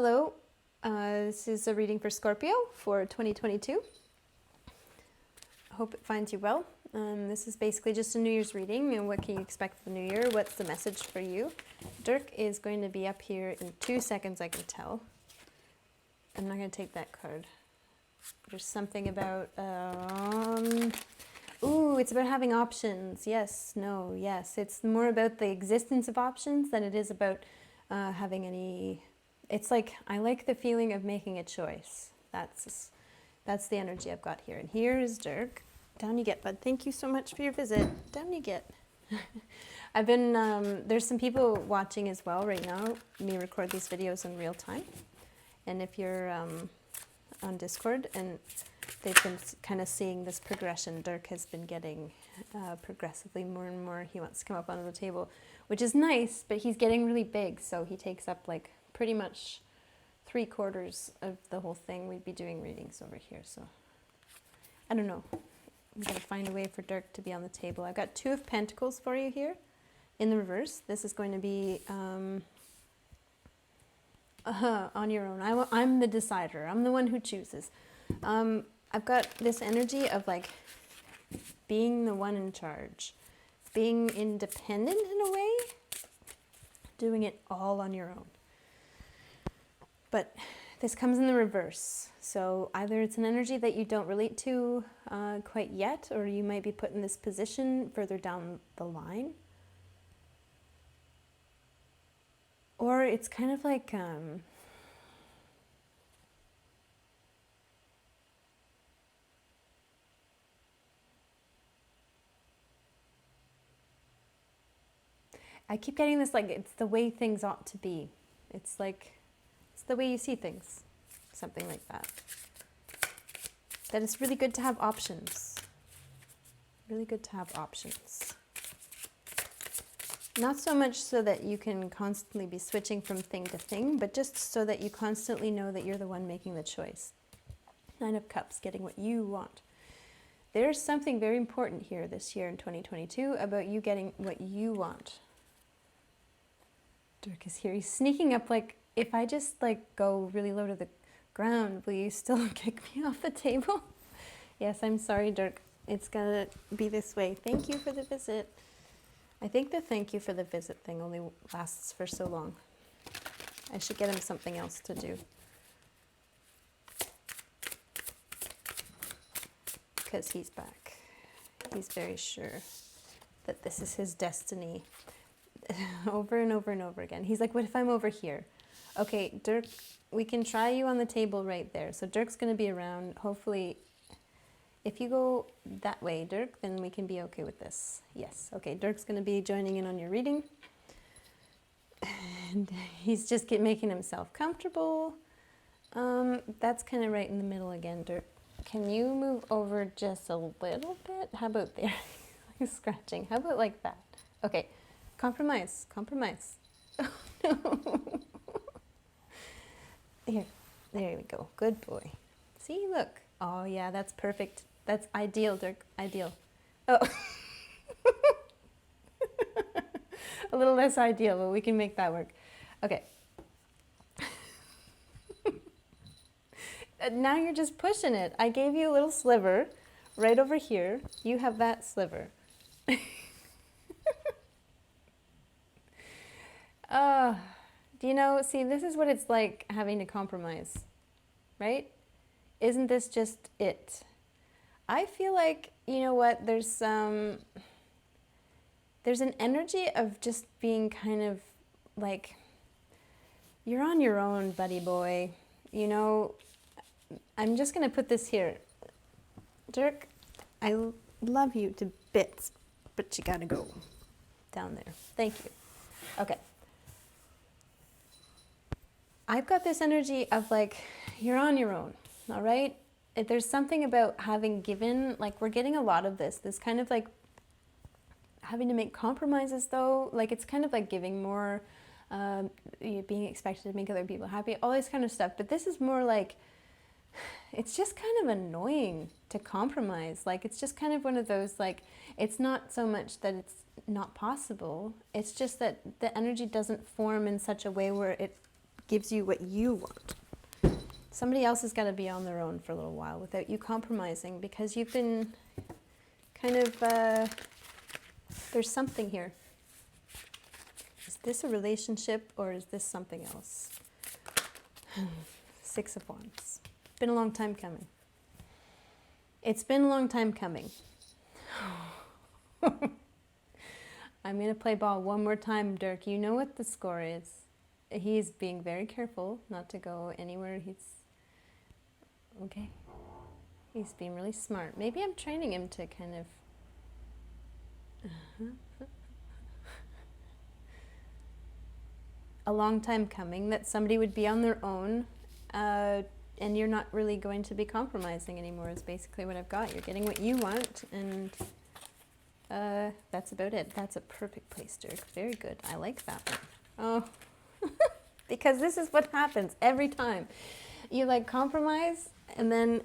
Hello, this is a reading for Scorpio for 2022. I hope it finds you well. This is basically just a New Year's reading, and what can you expect for the New Year? What's the message for you? Dirk is going to be up here in 2 seconds, I can tell. I'm not going to take that card. There's something about, it's about having options. Yes, no, yes. It's more about the existence of options than it is about having any. It's like, I like the feeling of making a choice. That's the energy I've got here. And here's Dirk. Down you get, bud. Thank you so much for your visit. Down you get. I've been, there's some people watching as well right now. Me record these videos in real time. And if you're on Discord, and they've been kind of seeing this progression, Dirk has been getting progressively more and more. He wants to come up onto the table, which is nice, but he's getting really big. So he takes up like pretty much 3/4 of the whole thing. We'd be doing readings over here. So I don't know. I'm going to find a way for Dirk to be on the table. I've got 2 of Pentacles for you here in the reverse. This is going to be on your own. I'm the decider. I'm the one who chooses. I've got this energy of like being the one in charge, being independent in a way, doing it all on your own. But this comes in the reverse. So either it's an energy that you don't relate to quite yet, or you might be put in this position further down the line. Or it's kind of like, I keep getting this, like, it's the way things ought to be. It's like, it's the way you see things. Something like that. That it's really good to have options. Really good to have options. Not so much so that you can constantly be switching from thing to thing, but just so that you constantly know that you're the one making the choice. 9 of Cups, getting what you want. There's something very important here this year in 2022 about you getting what you want. Dirk is here. He's sneaking up like, if I just like go really low to the ground, will you still kick me off the table? Yes, I'm sorry, Dirk. It's gonna be this way. Thank you for the visit. I think the thank you for the visit thing only lasts for so long. I should get him something else to do. Because he's back. He's very sure that this is his destiny. Over and over and over again. He's like, what if I'm over here? Okay, Dirk, we can try you on the table right there. So Dirk's going to be around. Hopefully, if you go that way, Dirk, then we can be okay with this. Yes. Okay, Dirk's going to be joining in on your reading. And he's just making himself comfortable. That's kind of right in the middle again, Dirk. Can you move over just a little bit? How about there? Like scratching. How about like that? Okay. Compromise. Compromise. Oh, no. Here, there we go. Good boy. See, look. Oh, yeah, that's perfect. That's ideal, Dirk. Ideal. Oh. A little less ideal, but we can make that work. Okay. Now you're just pushing it. I gave you a little sliver right over here. You have that sliver. Do you know, see, this is what it's like having to compromise, right? Isn't this just it? I feel like, you know what, there's an energy of just being kind of like, you're on your own, buddy boy. You know, I'm just going to put this here. Dirk, I love you to bits, but you got to go down there. Thank you. Okay. I've got this energy of like, you're on your own, all right? There's something about having given, like we're getting a lot of this kind of like having to make compromises though, like it's kind of like giving more, being expected to make other people happy, all this kind of stuff. But this is more like, it's just kind of annoying to compromise. Like it's just kind of one of those, like, it's not so much that it's not possible, it's just that the energy doesn't form in such a way where it gives you what you want. Somebody else has got to be on their own for a little while without you compromising, because you've been kind of, there's something here. Is this a relationship or is this something else? Six of Wands. Been a long time coming. It's been a long time coming. I'm going to play ball one more time, Dirk. You know what the score is. He's being very careful not to go anywhere. He's okay. He's being really smart. Maybe I'm training him to kind of... A long time coming that somebody would be on their own, and you're not really going to be compromising anymore is basically what I've got. You're getting what you want, and that's about it. That's a perfect place, Dirk. Very good. I like that one. Oh, because this is what happens every time. You like compromise, and then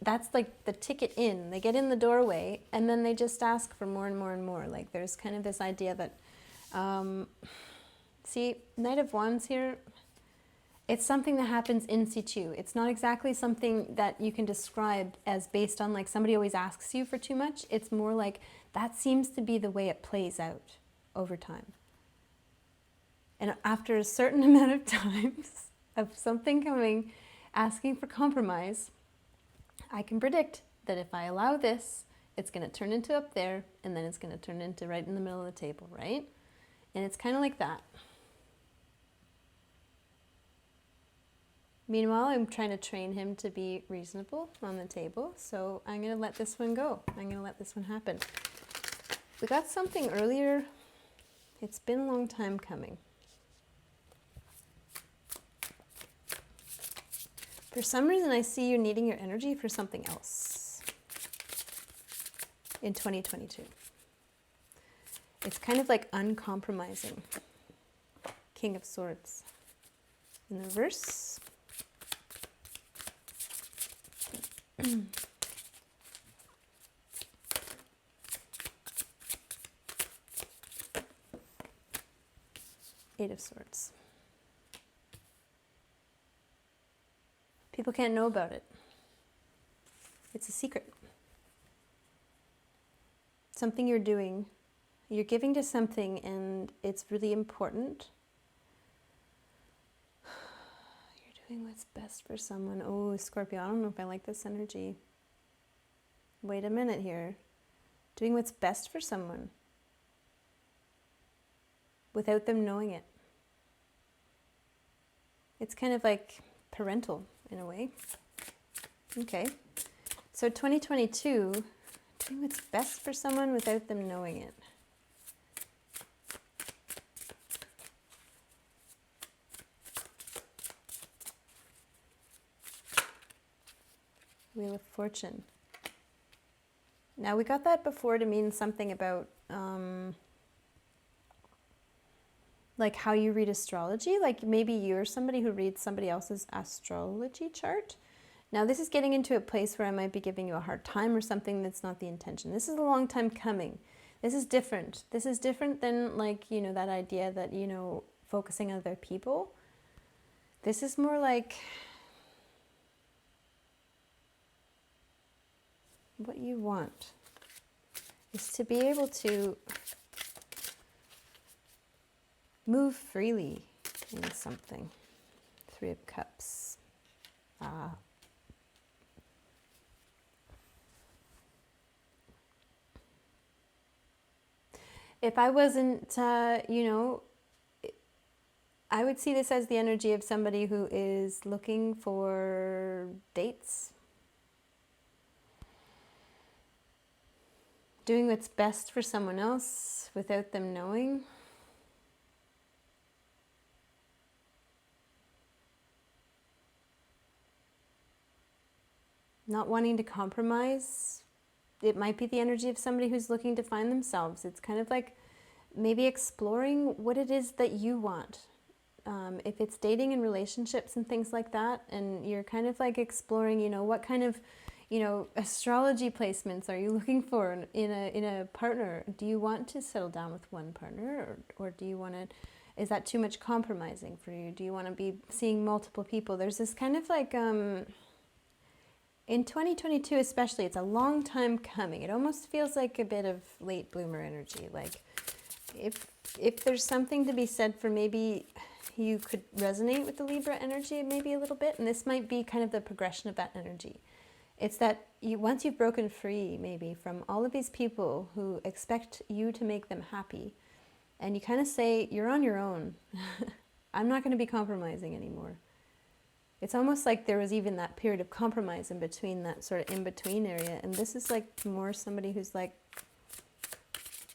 that's like the ticket in. They get in the doorway, and then they just ask for more and more and more. Like there's kind of this idea that, see, Knight of Wands here, it's something that happens in situ. It's not exactly something that you can describe as based on like somebody always asks you for too much. It's more like that seems to be the way it plays out over time. And after a certain amount of times of something coming, asking for compromise, I can predict that if I allow this, it's going to turn into up there, and then it's going to turn into right in the middle of the table, right? And it's kind of like that. Meanwhile, I'm trying to train him to be reasonable on the table, so I'm going to let this one go. I'm going to let this one happen. We got something earlier. It's been a long time coming. For some reason, I see you needing your energy for something else in 2022. It's kind of like uncompromising. King of Swords. In the reverse. Eight of Swords. People can't know about it. It's a secret. Something you're doing. You're giving to something and it's really important. You're doing what's best for someone. Oh, Scorpio, I don't know if I like this energy. Wait a minute here. Doing what's best for someone without them knowing it. It's kind of like parental in a way. Okay. So 2022, doing what's best for someone without them knowing it. Wheel of Fortune. Now, we got that before to mean something about like how you read astrology. Like maybe you're somebody who reads somebody else's astrology chart. Now, this is getting into a place where I might be giving you a hard time or something that's not the intention. This is a long time coming. This is different. This is different than like, you know, that idea that, you know, focusing on other people. This is more like what you want is to be able to move freely in something. Three of Cups. If I wasn't, you know, I would see this as the energy of somebody who is looking for dates. Doing what's best for someone else without them knowing. Not wanting to compromise. It might be the energy of somebody who's looking to find themselves. It's kind of like maybe exploring what it is that you want. If it's dating and relationships and things like that, and you're kind of like exploring, you know, what kind of, you know, astrology placements are you looking for in a partner? Do you want to settle down with one partner, or do you want to Is that too much compromising for you? Do you want to be seeing multiple people? There's this kind of like, in 2022 especially, it's a long time coming. It almost feels like a bit of late bloomer energy. Like if there's something to be said for maybe you could resonate with the Libra energy maybe a little bit, and this might be kind of the progression of that energy. It's that once you've broken free maybe from all of these people who expect you to make them happy, and you kind of say, you're on your own. I'm not going to be compromising anymore. It's almost like there was even that period of compromise in between, that sort of in-between area. And this is like more somebody who's like,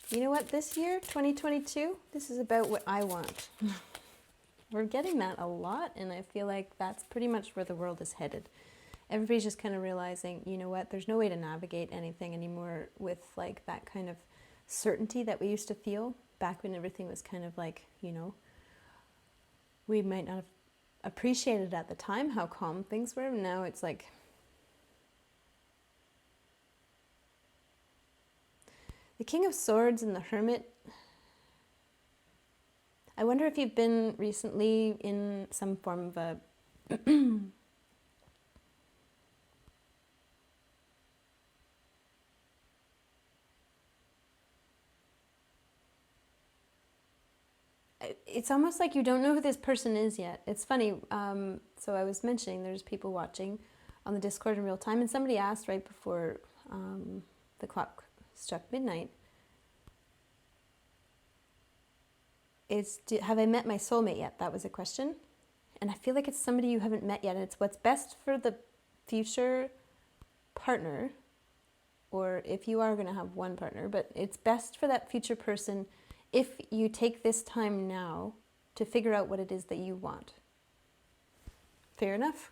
you know what, this year, 2022, this is about what I want. We're getting that a lot, and I feel like that's pretty much where the world is headed. Everybody's just kind of realizing, you know what, there's no way to navigate anything anymore with like that kind of certainty that we used to feel back when everything was kind of like, you know, we might not have appreciated at the time how calm things were. Now it's like, the King of Swords and the Hermit. I wonder if you've been recently in some form of a it's almost like you don't know who this person is yet. It's funny. So I was mentioning there's people watching on the Discord in real time, and somebody asked right before the clock struck midnight, have I met my soulmate yet? That was a question. And I feel like it's somebody you haven't met yet. And it's what's best for the future partner, or if you are going to have one partner, but it's best for that future person if you take this time now to figure out what it is that you want. Fair enough.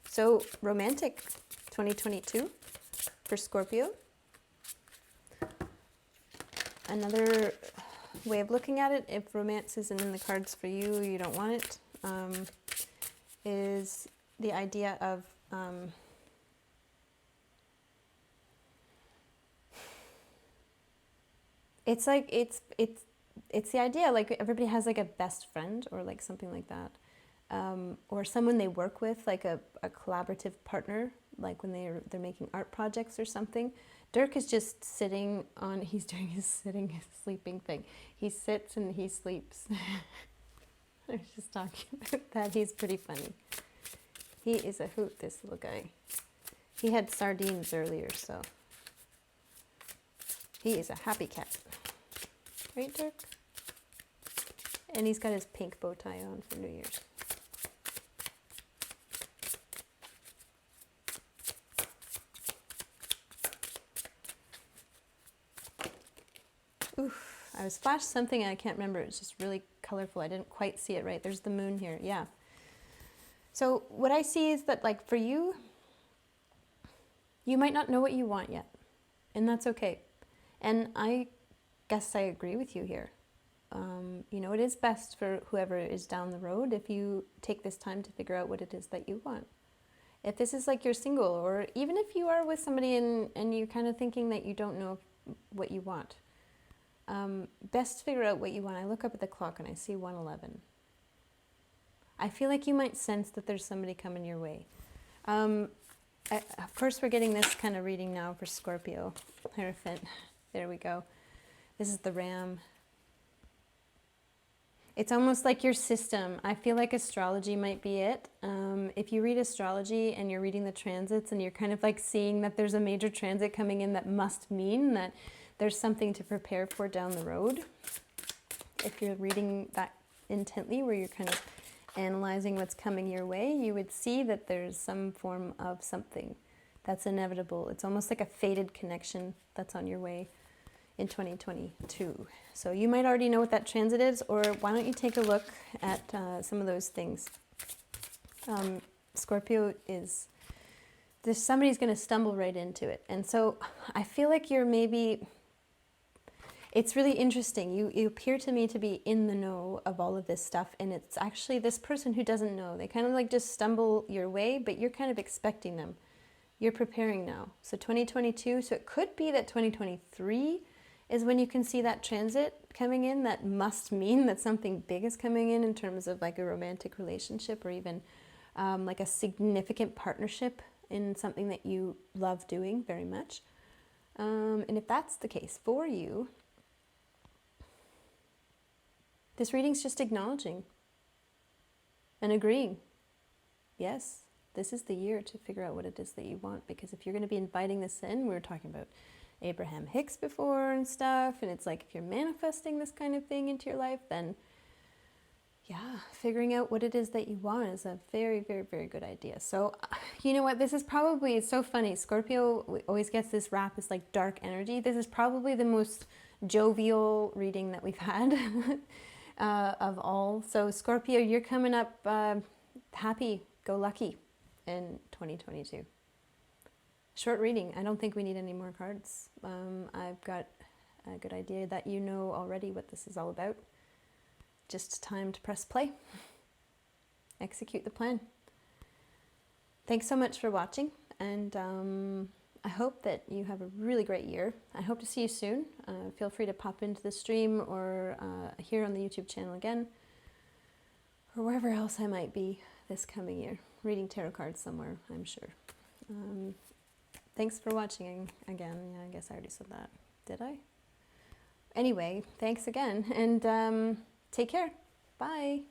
So, romantic 2022 for Scorpio. Another way of looking at it, if romance isn't in the cards for you, you don't want it, is the idea of it's like it's the idea like everybody has like a best friend or like something like that, or someone they work with, like a collaborative partner, like when they're making art projects or something. Dirk is just sitting on, he's doing his sleeping thing. He sits and he sleeps. I was just talking about that. He's pretty funny. He is a hoot, this little guy. He had sardines earlier, so he is a happy cat. Right, Dirk? And he's got his pink bow tie on for New Year's. Oof, I was flashed something and I can't remember. It was just really colorful. I didn't quite see it right. There's the moon here. Yeah. So what I see is that, like, for you, you might not know what you want yet. And that's okay. And I guess I agree with you here. You know, it is best for whoever is down the road if you take this time to figure out what it is that you want. If this is like you're single, or even if you are with somebody and you're kind of thinking that you don't know what you want, best figure out what you want. I look up at the clock and I see 1:11. I feel like you might sense that there's somebody coming your way. First, we're getting this kind of reading now for Scorpio. Hierophant. There we go. This is the Ram. It's almost like your system. I feel like astrology might be it. If you read astrology and you're reading the transits and you're kind of like seeing that there's a major transit coming in, that must mean that there's something to prepare for down the road. If you're reading that intently, where you're kind of analyzing what's coming your way, you would see that there's some form of something that's inevitable. It's almost like a fated connection that's on your way in 2022. So you might already know what that transit is, or why don't you take a look at some of those things. Scorpio is, somebody's going to stumble right into it. And so I feel like you're maybe, it's really interesting. You appear to me to be in the know of all of this stuff, and it's actually this person who doesn't know. They kind of like just stumble your way, but you're kind of expecting them. You're preparing now. So 2022, so it could be that 2023 is when you can see that transit coming in. That must mean that something big is coming in terms of like a romantic relationship, or even like a significant partnership in something that you love doing very much. And if that's the case for you, this reading's just acknowledging and agreeing. Yes, this is the year to figure out what it is that you want, because if you're going to be inviting this in, we were talking about Abraham Hicks before and stuff, and it's like if you're manifesting this kind of thing into your life, then yeah, figuring out what it is that you want is a very, very, very good idea. So, you know what, this is probably, it's so funny, Scorpio always gets this rap as like dark energy. This is probably the most jovial reading that we've had of all. So Scorpio, you're coming up happy, go lucky in 2022. Short reading. I don't think we need any more cards. I've got a good idea that you know already what this is all about. Just time to press play. Execute the plan. Thanks so much for watching, and I hope that you have a really great year. I hope to see you soon. Feel free to pop into the stream or here on the YouTube channel again, or wherever else I might be this coming year. Reading tarot cards somewhere, I'm sure. Thanks for watching again. Yeah, I guess I already said that. Did I? Anyway, thanks again, and take care. Bye.